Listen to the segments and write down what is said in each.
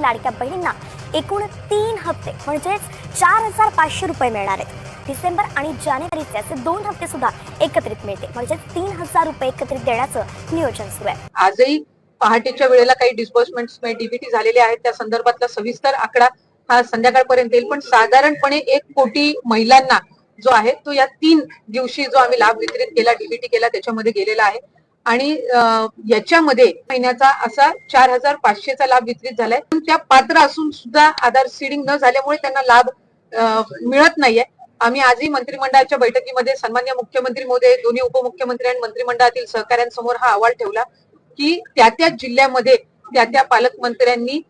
लाडक्या बहिणींना एकूण 3 हप्ते म्हणजेच 4,500 रुपये मिळणार आहेत. डिसेंबर आणि जानेवारीचे असे 2 हप्ते सुद्धा एकत्रित मिळते म्हणजेच 3,000 रुपये एकत्रित देण्याचं नियोजन सुरू आहे. आजही पहाटेच्या वेळेला काही डिस्बर्समेंट्स डीबीटी झालेले आहेत. त्या संदर्भातला सविस्तर आकडा हा संध्याकाळपर्यंत येईल, पण साधारणपणे 1 कोटी महिलांना जो आहे तो या 3 दिवशी जो आम्ही लाभ वितरित केला, डीबीटी केला, त्याच्यामध्ये गेलेला आहे. आणि याच्यामध्ये महिन्याचा असा 4,500चा लाभ वितरित झालाय. त्या पात्र असून सुद्धा आधार सीडिंग न झाल्यामुळे त्यांना लाभ मिळत नाहीये. आम्ही आजही मंत्रिमंडळाच्या बैठकीमध्ये सन्मान्य मुख्यमंत्री महोदय, दोन्ही उपमुख्यमंत्री आणि मंत्रिमंडळातील सहकाऱ्यांसमोर हा अहवाल ठेवला की त्या जिल्ह्यामध्ये त्या पालकमंत्र्यांनी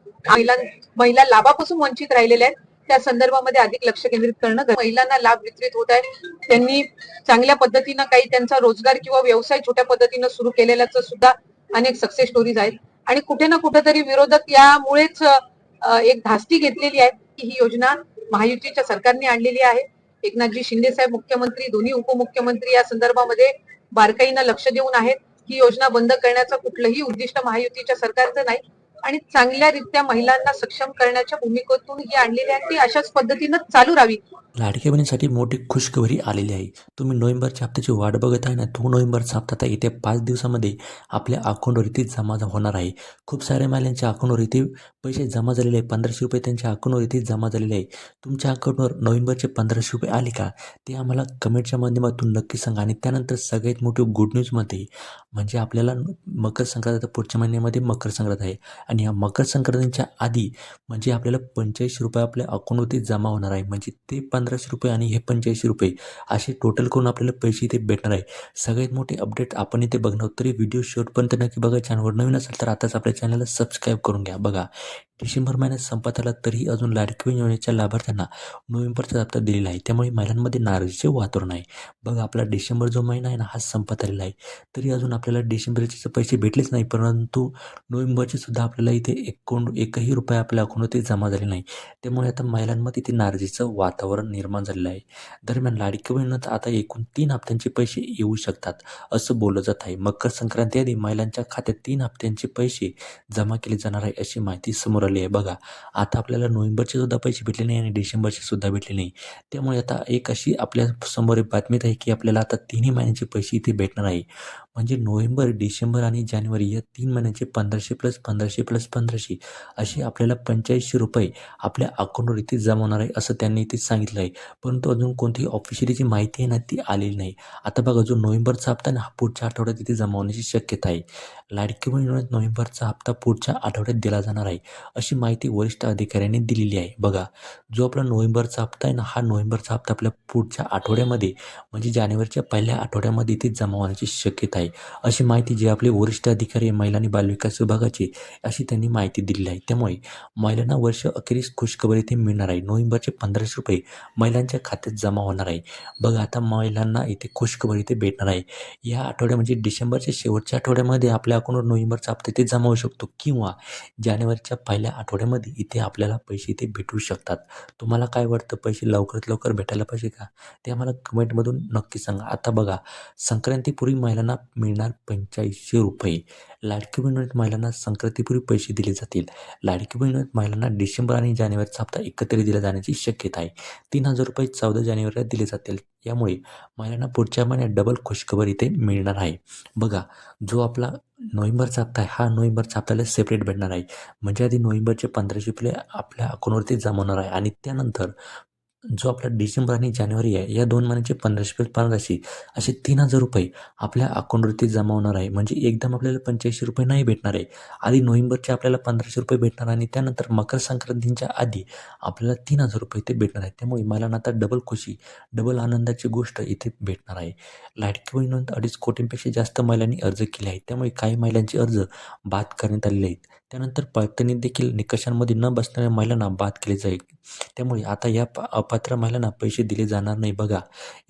महिला लाभापासून वंचित राहिलेल्या आहेत, त्या संदर्भामध्ये अधिक लक्ष केंद्रित करणं. महिलांना लाभ वितरित होत आहे. त्यांनी चांगल्या पद्धतीनं काही त्यांचा रोजगार किंवा व्यवसाय छोट्या पद्धतीनं सुरू केलेल्याच सुद्धा अनेक सक्सेस स्टोरीज आहेत. आणि कुठे ना कुठेतरी विरोधक यामुळेच एक धास्ती घेतलेली आहे की ही योजना महायुतीच्या सरकारने आणलेली आहे. एकनाथजी शिंदे साहेब मुख्यमंत्री, दोन्ही उपमुख्यमंत्री या संदर्भामध्ये बारकाईनं लक्ष देऊन आहेत. ही योजना बंद करण्याचं कुठलंही उद्दिष्ट महायुतीच्या सरकारचं नाही आणि चांगल्यारीत्या महिलांना सक्षम करण्याच्या भूमिकेतून ही आणलेली आहे, ती अशाच पद्धतीनं चालू राहावी. लाडक्या बहिणीसाठी मोठी खुशखबरी आलेली आहे. तुम्ही नोव्हेंबरच्या हप्त्याची वाट बघत आहे ना, तो नोव्हेंबरचा हप्ता आता येत्या 5 दिवसामध्ये आपल्या अकाउंटवर इथे जमा होणार आहे. खूप साऱ्या महिलांच्या अकाउंटवर इथे पैसे जमा झालेले आहे. 1,500 रुपये त्यांच्या अकाउंटवर इथे जमा झालेले आहे. तुमच्या अकाउंटवर नोव्हेंबरचे 1,500 रुपये आले का, ते आम्हाला कमेंटच्या माध्यमातून नक्की सांगा. आणि त्यानंतर सगळ्यात मोठी गुड न्यूजमध्ये म्हणजे आपल्याला मकर संक्रांत, पुढच्या महिन्यामध्ये मकर संक्रांत आहे आणि या मकर संक्रांतीच्या आधी म्हणजे आपल्याला 85 रुपये आपल्या अकाउंटवरती जमा होणार आहे. म्हणजे ते 1,500 रुपये आणि हे 85 रुपये असे टोटल करून आपल्याला पैसे इथे भेटणार आहे. सगळ्यात मोठी अपडेट आपण इथे बघणार. तरी व्हिडिओ शेवटपर्यंत नक्की बघा. चॅनलवर नवीन असेल तर आताच आपल्या चॅनलला सबस्क्राईब करून घ्या. बघा, डिसेंबर महिन्यात संपत आला तरी अजून लाडकी बहीण योजनेच्या लाभार्थ्यांना नोव्हेंबरचा हप्ता दिलेला आहे. त्यामुळे महिलांमध्ये नाराजीचे वातावरण आहे. बघा, आपला डिसेंबर जो महिना आहे ना, हा संपत आलेला आहे तरी अजून आपल्याला डिसेंबरचे पैसे भेटलेच नाही, परंतु नोव्हेंबरचे सुद्धा आपल्याला इथे एकही रुपया आपल्या अकाउंटमध्ये जमा झाले नाही. त्यामुळे आता महिलांमध्ये इथे नाराजीचं वातावरण निर्माण झालेलं आहे. दरम्यान लाडकी बहिणींना आता एकूण 3 हप्त्यांचे पैसे येऊ शकतात असं बोललं जात आहे. मकर संक्रांती आधी महिलांच्या खात्यात 3 हप्त्यांचे पैसे जमा केले जाणार आहे अशी माहिती समोर आली आहे. बघा, आता आपल्याला नोव्हेंबरचे सुद्धा पैसे भेटले नाही आणि डिसेंबरचे सुद्धा भेटले नाही. त्यामुळे आता एक अशी आपल्या समोर बातमी आहे की आपल्याला आता 3ही महिन्याचे पैसे इथे भेटणार आहे. म्हणजे नोव्हेंबर, डिसेंबर आणि जानेवारी या 3 महिन्यांचे 1,500 + 1,500 + 1,500 असे आपल्याला 85 रुपये आपल्या अकाउंटवर इथे जमा होणार आहे असं त्यांनी इथे सांगितलं आहे. परंतु अजून कोणतीही ऑफिशियली जी माहिती आहे ना, ती आलेली नाही. आता बघा, जो नोव्हेंबरचा हप्ता ना, हा पुढच्या आठवड्यात इथे जमा होण्याची शक्यता आहे. लाडकी बहीण योजनेत नोव्हेंबरचा हप्ता पुढच्या आठवड्यात दिला जाणार आहे अशी माहिती वरिष्ठ अधिकाऱ्यांनी दिलेली आहे. बघा, जो आपला नोव्हेंबरचा हप्ता आहे ना, हा नोव्हेंबरचा हप्ता आपल्या पुढच्या आठवड्यामध्ये म्हणजे जानेवारीच्या पहिल्या आठवड्यामध्ये इथे जमा होण्याची शक्यता आहे अशी माहिती जे आपले वरिष्ठ अधिकारी महिला आणि बालविकास विभागाचे अशी त्यांनी माहिती दिलेली आहे. त्यामुळे महिलांना वर्ष अखेरीस खुशखबर इथे मिळणार आहे. नोव्हेंबरचे 1,500 रुपये महिलांच्या खात्यात जमा होणार आहे. बघा, आता महिलांना इथे खुशखबर इथे भेटणार आहे. या आठवड्या म्हणजे डिसेंबरच्या शेवटच्या आठवड्यामध्ये आपल्या अकाउंटवर नोव्हेंबरचा हप्ता इथे जमा होऊ शकतो किंवा जानेवारीच्या पहिल्या आठवड्यामध्ये इथे आपल्याला पैसे इथे भेटू शकतात. तुम्हाला काय वाटतं, पैसे लवकरात लवकर भेटायला पाहिजे का, ते आम्हाला कमेंटमधून नक्की सांगा. आता बघा, संक्रांतीपूर्वी महिलांना मिळणार 85 रुपये. लाडकी बहीण योजनेत महिलांना संक्रांतीपूर्वी पैसे दिले जातील. लाडकी बहीण योजनेत महिलांना डिसेंबर आणि जानेवारीचा हप्ता एकत्रित दिला जाण्याची शक्यता आहे. 3,000 रुपये 14 जानेवारीला दिले जातील. यामुळे महिलांना पुढच्या महिन्यात डबल खुशखबर इथे मिळणार आहे. बघा, जो आपला नोव्हेंबरचा हप्ता आहे, हा नोव्हेंबरचा हप्त्याला सेपरेट भेटणार आहे. म्हणजे आधी नोव्हेंबरचे 1,500 रुपये आपल्या अकाउंटवरती जमा होणार आहे आणि त्यानंतर जो आपला डिसेंबर आणि जानेवारी आहे या 2 महिन्यांचे 1,500 + 1,500 असे 3,000 रुपये आपल्या अकाउंटवरती जमा होणार आहे. म्हणजे एकदम आपल्याला 85 रुपये नाही भेटणार आहे. आधी नोव्हेंबरचे आपल्याला 1,500 रुपये भेटणार आणि त्यानंतर मकर संक्रांतीच्या आधी आपल्याला 3,000 रुपये इथे भेटणार आहे. त्यामुळे महिलांना आता डबल खुशी, डबल आनंदाची गोष्ट इथे भेटणार आहे. लाडकी बहीण योजनेत 2.5 कोटींपेक्षा जास्त महिलांनी अर्ज केले आहेत. त्यामुळे काही महिलांचे अर्ज बाद करण्यात आलेले आहेत. त्यानंतर पडताळणी देखील निकषांमध्ये न बसणाऱ्या महिलांना बाद केले जाईल. त्यामुळे आता या अपात्र महिलांना पैसे दिले जाणार नाही. बघा,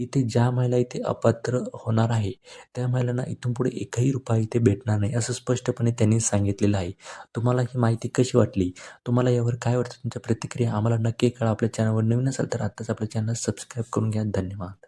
इथे ज्या महिला इथे अपात्र होणार आहे त्या महिलांना इथून पुढे एकही रुपया इथे भेटणार नाही असं स्पष्टपणे त्यांनी सांगितलेलं आहे. तुम्हाला ही माहिती कशी वाटली, तुम्हाला यावर काय वाटतं, तुमच्या प्रतिक्रिया आम्हाला नक्की कळवा. आपल्या चॅनलवर नवीन असाल तर आत्ताच आपल्या चॅनलला सबस्क्राईब करून घ्या. धन्यवाद.